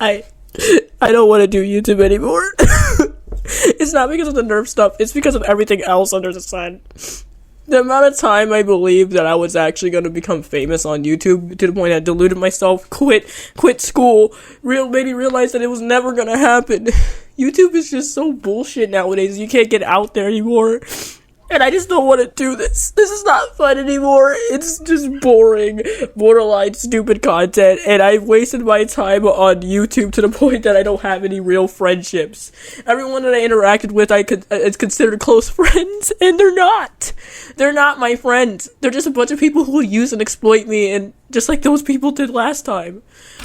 I I don't want to do YouTube anymore. It's not because of the nerf stuff, it's because of everything else under the sun. The amount of time I believed that I was actually going to become famous on YouTube, to the point I deluded myself, quit school, made me realize that it was never going to happen. YouTube is just so bullshit nowadays. You can't get out there anymore. And I just don't want to do this. This is not fun anymore. It's just boring, borderline stupid content. And I've wasted my time on YouTube to the point that I don't have any real friendships. Everyone that I interacted with, it's considered close friends, and they're not. They're not my friends. They're just a bunch of people who will use and exploit me, and just like those people did last time.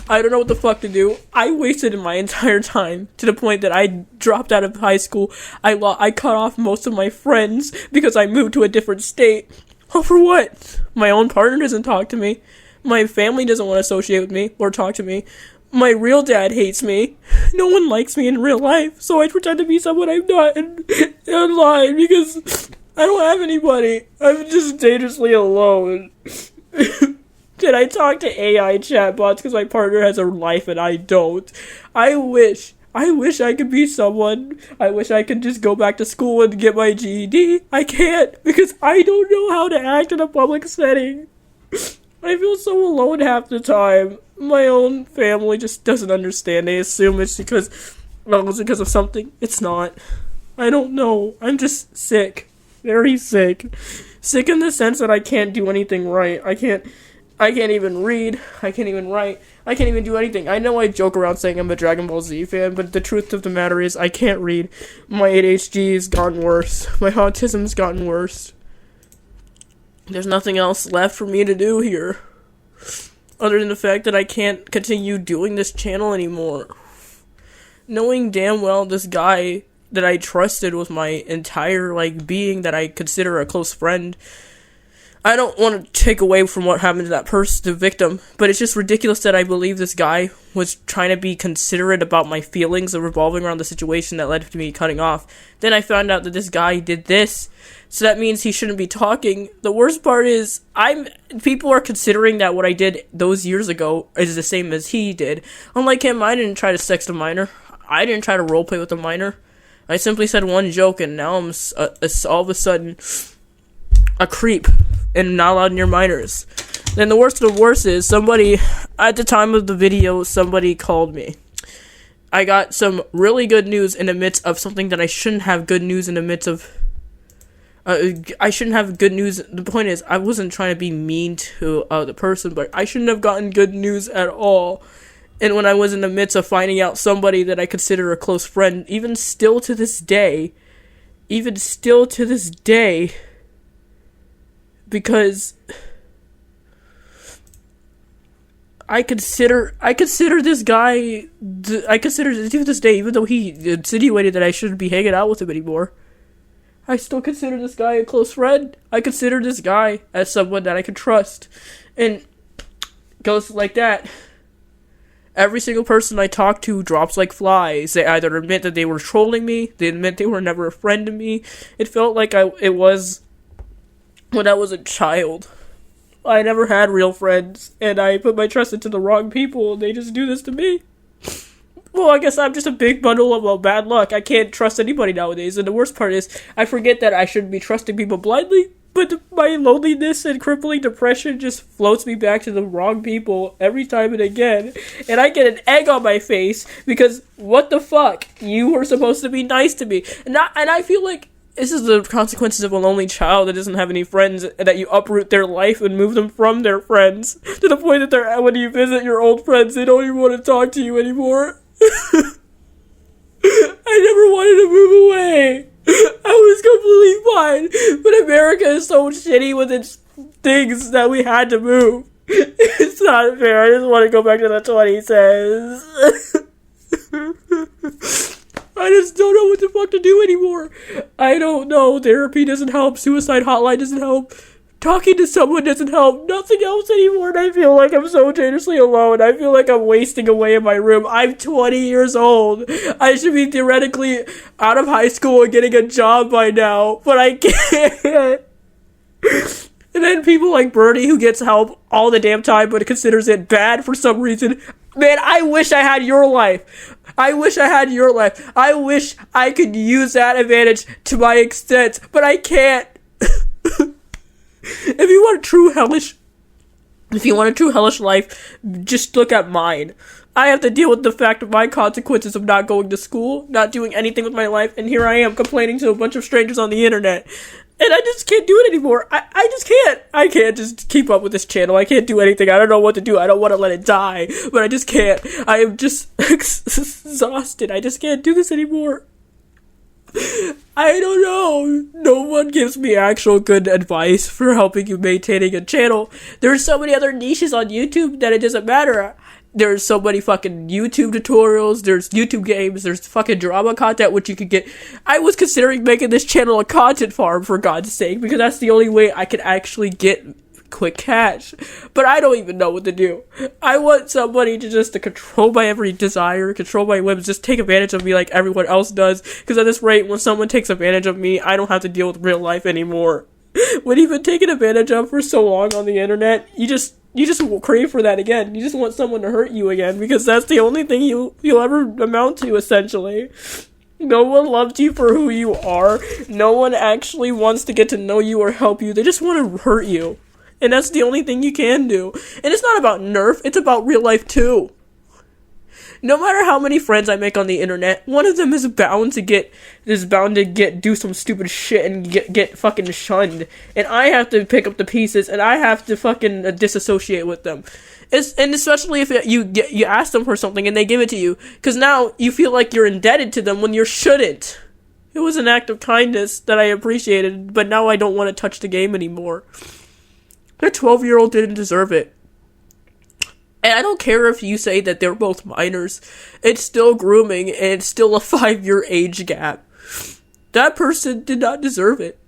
I don't know what the fuck to do. I wasted my entire time to the point that I dropped out of high school. I cut off most of my friends because I moved to a different state. Oh, for what? My own partner doesn't talk to me. My family doesn't want to associate with me or talk to me. My real dad hates me. No one likes me in real life, so I pretend to be someone I'm not online because I don't have anybody. I'm just dangerously alone. Did I talk to AI chatbots because my partner has a life and I don't? I wish I could be someone. I wish I could just go back to school and get my GED. I can't because I don't know how to act in a public setting. I feel so alone half the time. My own family just doesn't understand. They assume it's because of something. It's not. I don't know. I'm just sick. Very sick. Sick in the sense that I can't do anything right. I can't even read, I can't even write, I can't even do anything. I know I joke around saying I'm a Dragon Ball Z fan, but the truth of the matter is I can't read. My ADHD's gotten worse. My autism's gotten worse. There's nothing else left for me to do here, other than the fact that I can't continue doing this channel anymore. Knowing damn well this guy that I trusted with my entire, being that I consider a close friend, I don't want to take away from what happened to that person, the victim, but it's just ridiculous that I believe this guy was trying to be considerate about my feelings revolving around the situation that led to me cutting off. Then I found out that this guy did this, so that means he shouldn't be talking. The worst part is, people are considering that what I did those years ago is the same as he did. Unlike him, I didn't try to sext a minor. I didn't try to roleplay with a minor. I simply said one joke, and now I'm all of a sudden a creep and not allowed near minors. Then the worst of the worst is, somebody, at the time of the video, somebody called me. I got some really good news in the midst of something that I shouldn't have good news in the midst of. I shouldn't have good news. The point is, I wasn't trying to be mean to the person, but I shouldn't have gotten good news at all. And when I was in the midst of finding out somebody that I consider a close friend, even still to this day, because I consider this guy, to this day, even though he insinuated that I shouldn't be hanging out with him anymore, I still consider this guy a close friend. I consider this guy as someone that I can trust. And it goes like that. Every single person I talk to drops like flies. They either admit that they were trolling me, they admit they were never a friend to me. It felt like it was when I was a child. I never had real friends, and I put my trust into the wrong people, and they just do this to me. Well, I guess I'm just a big bundle of bad luck. I can't trust anybody nowadays, and the worst part is, I forget that I shouldn't be trusting people blindly, but my loneliness and crippling depression just floats me back to the wrong people every time and again, and I get an egg on my face, because what the fuck? You were supposed to be nice to me, and I feel like this is the consequences of a lonely child that doesn't have any friends, and that you uproot their life and move them from their friends, to the point that when you visit your old friends, they don't even want to talk to you anymore. I never wanted to move away. I was completely fine, but America is so shitty with its things that we had to move. It's not fair. I just want to go back to the 20s. I just don't know what the fuck to do anymore. I don't know. Therapy doesn't help. Suicide hotline doesn't help. Talking to someone doesn't help. Nothing else anymore. And I feel like I'm so dangerously alone. I feel like I'm wasting away in my room. I'm 20 years old. I should be theoretically out of high school and getting a job by now. But I can't. And then people like Bernie, who gets help all the damn time but considers it bad for some reason. Man, I wish I had your life. I wish I had your life. I wish I could use that advantage to my extent, but I can't. If you want a true hellish life, just look at mine. I have to deal with the fact of my consequences of not going to school, not doing anything with my life, and here I am complaining to a bunch of strangers on the internet. And I just can't do it anymore. I just can't. I can't just keep up with this channel. I can't do anything. I don't know what to do. I don't want to let it die, but I just can't. I am just exhausted. I just can't do this anymore. I don't know. No one gives me actual good advice for helping you maintaining a channel. There's so many other niches on YouTube that it doesn't matter. There's so many fucking YouTube tutorials, there's YouTube games, there's fucking drama content which you could get. I was considering making this channel a content farm, for God's sake, because that's the only way I could actually get quick cash. But I don't even know what to do. I want somebody to control my every desire, control my whims, just take advantage of me like everyone else does, because at this rate, when someone takes advantage of me, I don't have to deal with real life anymore. When you've been taken advantage of for so long on the internet, you just crave for that again. You just want someone to hurt you again, because that's the only thing you'll ever amount to, essentially. No one loves you for who you are. No one actually wants to get to know you or help you. They just want to hurt you. And that's the only thing you can do. And it's not about Nerf, it's about real life too. No matter how many friends I make on the internet, one of them is bound to do some stupid shit and get fucking shunned. And I have to pick up the pieces, and I have to fucking disassociate with them. And especially if you ask them for something and they give it to you, because now you feel like you're indebted to them when you shouldn't. It was an act of kindness that I appreciated, but now I don't want to touch the game anymore. That 12-year-old didn't deserve it. And I don't care if you say that they're both minors. It's still grooming, and it's still a 5-year age gap. That person did not deserve it.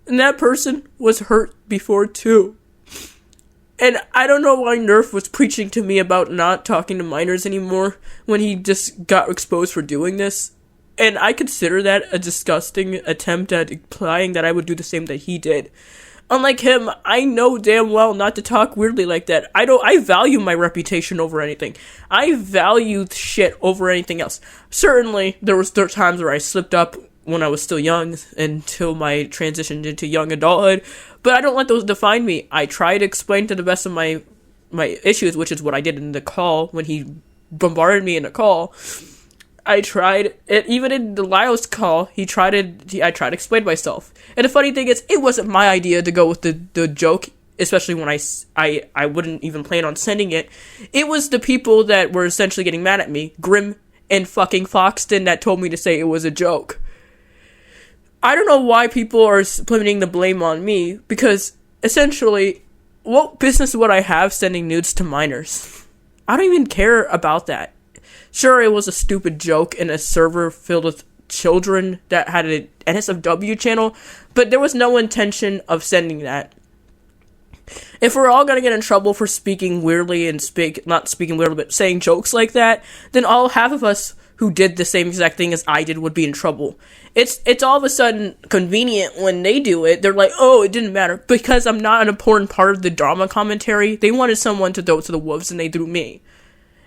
And that person was hurt before too. And I don't know why Nerf was preaching to me about not talking to minors anymore when he just got exposed for doing this. And I consider that a disgusting attempt at implying that I would do the same that he did. Unlike him, I know damn well not to talk weirdly like that. I value my reputation over anything. I value shit over anything else. Certainly, there were times where I slipped up when I was still young until my transition into young adulthood, but I don't let those define me. I try to explain to the best of my issues, which is what I did in the call when he bombarded me in the call. I tried it, even in the Lyle's call, I tried to explain myself. And the funny thing is, it wasn't my idea to go with the joke, especially when I wouldn't even plan on sending it. It was the people that were essentially getting mad at me, Grim and fucking Foxton, that told me to say it was a joke. I don't know why people are putting the blame on me, because essentially, what business would I have sending nudes to minors? I don't even care about that. Sure, it was a stupid joke in a server filled with children that had an NSFW channel, but there was no intention of sending that. If we're all gonna get in trouble for speaking weirdly and not speaking weirdly, but saying jokes like that, then half of us who did the same exact thing as I did would be in trouble. It's all of a sudden convenient when they do it. They're like, oh, it didn't matter. Because I'm not an important part of the drama commentary, they wanted someone to throw it to the wolves, and they threw me.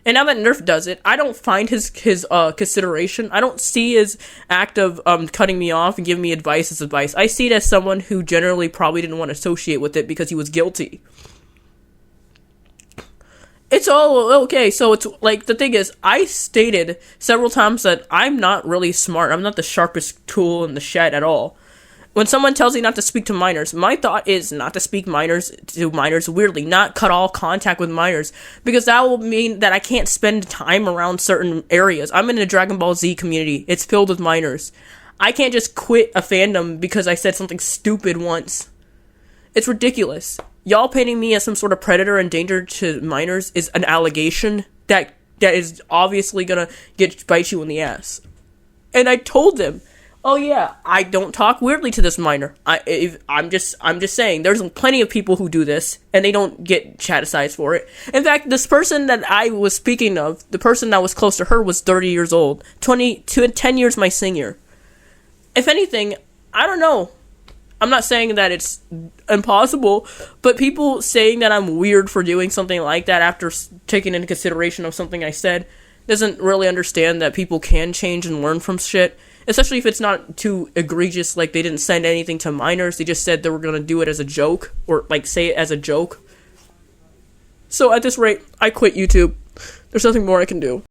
And now that Nerf does it, I don't find his consideration. I don't see his act of cutting me off and giving me advice as advice. I see it as someone who generally probably didn't want to associate with it because he was guilty. It's all okay. So it's like, the thing is, I stated several times that I'm not really smart. I'm not the sharpest tool in the shed at all. When someone tells you not to speak to minors, my thought is not to speak to minors weirdly, not cut all contact with minors, because that will mean that I can't spend time around certain areas. I'm in a Dragon Ball Z community. It's filled with minors. I can't just quit a fandom because I said something stupid once. It's ridiculous. Y'all painting me as some sort of predator and danger to minors is an allegation that is obviously gonna bite you in the ass. And I told them, oh yeah, I don't talk weirdly to this minor. I'm just saying, there's plenty of people who do this, and they don't get chastised for it. In fact, this person that I was speaking of, the person that was close to her, was 30 years old, 10 years my senior. If anything, I don't know. I'm not saying that it's impossible, but people saying that I'm weird for doing something like that after taking into consideration of something I said doesn't really understand that people can change and learn from shit, especially if it's not too egregious, like they didn't send anything to minors, they just said they were going to do it as a joke, or like say it as a joke. So at this rate, I quit YouTube. There's nothing more I can do.